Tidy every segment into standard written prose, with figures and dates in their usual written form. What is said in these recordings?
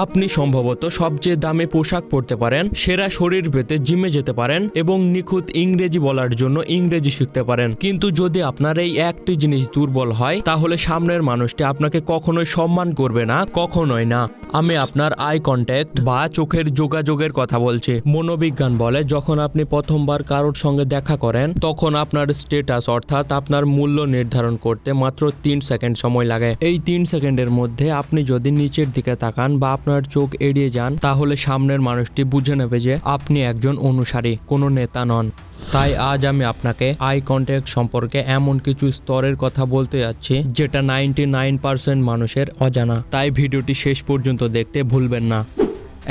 আপনি সম্ভবত সবচেয়ে দামি পোশাক পরতে পারেন, সেরা শরীর পেতে জিমে যেতে পারেন এবং নিখুঁত ইংরেজি বলার জন্য ইংরেজি শিখতে পারেন, কিন্তু যদি আপনার এই একটি জিনিস দুর্বল হয় তাহলে সামনের মানুষটি আপনাকে কখনোই সম্মান করবে না, কখনোই না। আমি আপনার আই কন্ট্যাক্ট বা চোখের যোগাযোগের কথা বলছি। মনোবিজ্ঞান বলে যখন আপনি প্রথমবার কারোর সঙ্গে দেখা করেন তখন আপনার স্ট্যাটাস অর্থাৎ আপনার মূল্য নির্ধারণ করতে মাত্র 3 সেকেন্ড সময় লাগে। এই 3 সেকেন্ডের মধ্যে আপনি যদি নিচের দিকে তাকান বা আপনার চোখ এড়িয়ে যান তাহলে সামনের মানুষটি বুঝে নেবে যে আপনি একজন অনুসারী, কোনো নেতা নন। তাই আজ আমি আপনাকে আই কন্ট্যাক্ট সম্পর্কে এমন কিছু স্তরের কথা বলতে যাচ্ছি যেটা 99% মানুষের অজানা। তাই ভিডিওটি শেষ পর্যন্ত দেখতে ভুলবেন না।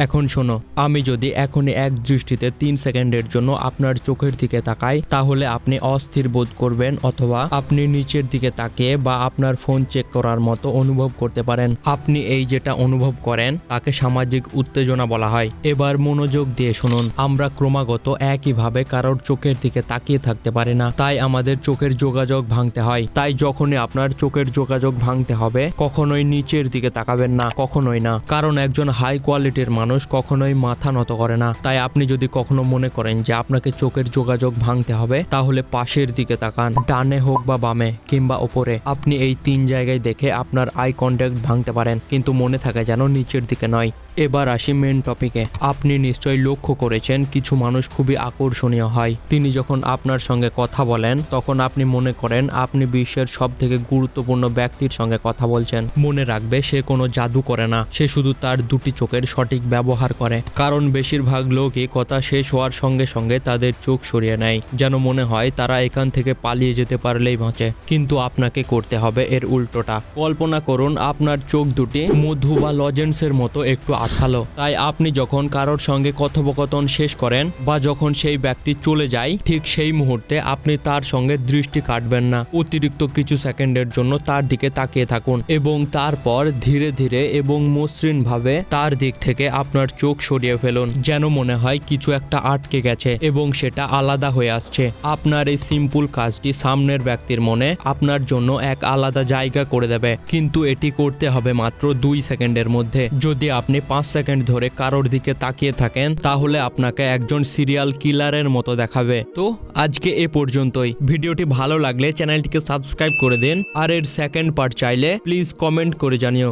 এখন শোনো, আমি যদি এখনই এক দৃষ্টিতে 3 সেকেন্ডের জন্য আপনার চোখের দিকে তাকাই তাহলে আপনি অস্থির বোধ করবেন অথবা আপনি নিচের দিকে তাকিয়ে বা আপনার ফোন চেক করার মতো অনুভব করতে পারেন। আপনি এই যেটা অনুভব করেন তাকে সামাজিক উত্তেজনা বলা হয়। এবার মনোযোগ দিয়ে শুনুন, আমরা ক্রমাগত একইভাবে কারোর চোখের দিকে তাকিয়ে থাকতে পারি না, তাই আমাদের চোখের যোগাযোগ ভাঙতে হয়। তাই যখনই আপনার চোখের যোগাযোগ ভাঙতে হবে কখনোই নিচের দিকে তাকাবেন না, কখনোই না, কারণ একজন হাই কোয়ালিটির মানুষ কখনোই মাথা নত করে না। তাই আপনি যদি কখনো মনে করেন যে আপনাকে চোখের যোগাযোগ ভাঙতে হবে তাহলে পাশের দিকে তাকান, ডানে হোক বা বামে কিংবা ওপরে। আপনি এই 3 জায়গায় দেখে আপনার আই কন্ট্যাক্ট ভাঙতে পারেন, কিন্তু মনে থাকে যেন নিচের দিকে নয়। এবার আসি মেন টপিকে। আপনি নিশ্চয়ই লক্ষ্য করেছেন কিছু মানুষ খুবই আকর্ষণীয় হয়। তিনি যখন আপনার সঙ্গে কথা বলেন তখন আপনি মনে করেন আপনি বিশ্বের সব থেকে গুরুত্বপূর্ণ ব্যক্তির সঙ্গে কথা বলছেন। মনে রাখবে, সে কোনো জাদু করে না, সে শুধু তার দুটি চোখের সঠিক ব্যবহার করে। কারণ বেশিরভাগ লোকই কথা শেষ হওয়ার সঙ্গে সঙ্গে তাদের চোখ সরিয়ে নেয়, যেন মনে হয় তারা এখান থেকে পালিয়ে যেতে পারলেই বাঁচে। কিন্তু আপনাকে করতে হবে এর উল্টোটা। কল্পনা করুন আপনার চোখ দুটি মধু বা লজেন্সের মতো একটু আঠালো। তাই আপনি যখন কারোর সঙ্গে কথোপকথন শেষ করেন বা যখন সেই ব্যক্তি চলে যায় ঠিক সেই মুহূর্তে আপনি তার সঙ্গে দৃষ্টি কাটবেন না। অতিরিক্ত কিছু সেকেন্ডের জন্য তার দিকে তাকিয়ে থাকুন এবং তারপর ধীরে ধীরে এবং মসৃণভাবে তার দিক থেকে আপনার চোখ সরিয়ে ফেলুন, যেন মনে হয় কিছু একটা আটকে গেছে এবং সেটা আলাদা হয়ে আসছে। আপনার এই সিম্পল কাজটি সামনের ব্যক্তির মনে আপনার জন্য এক আলাদা জায়গা করে দেবে, কিন্তু এটি করতে হবে মাত্র 2 সেকেন্ডের মধ্যে। যদি আপনি 5 সেকেন্ড ধরে কারোর দিকে তাকিয়ে থাকেন তাহলে আপনাকে একজন সিরিয়াল কিলারের মতো দেখাবে। তো আজকে এ পর্যন্তই। ভিডিওটি ভালো লাগলে চ্যানেলটিকে সাবস্ক্রাইব করে দিন, আর এর সেকেন্ড পার্ট চাইলে প্লিজ কমেন্ট করে জানিও।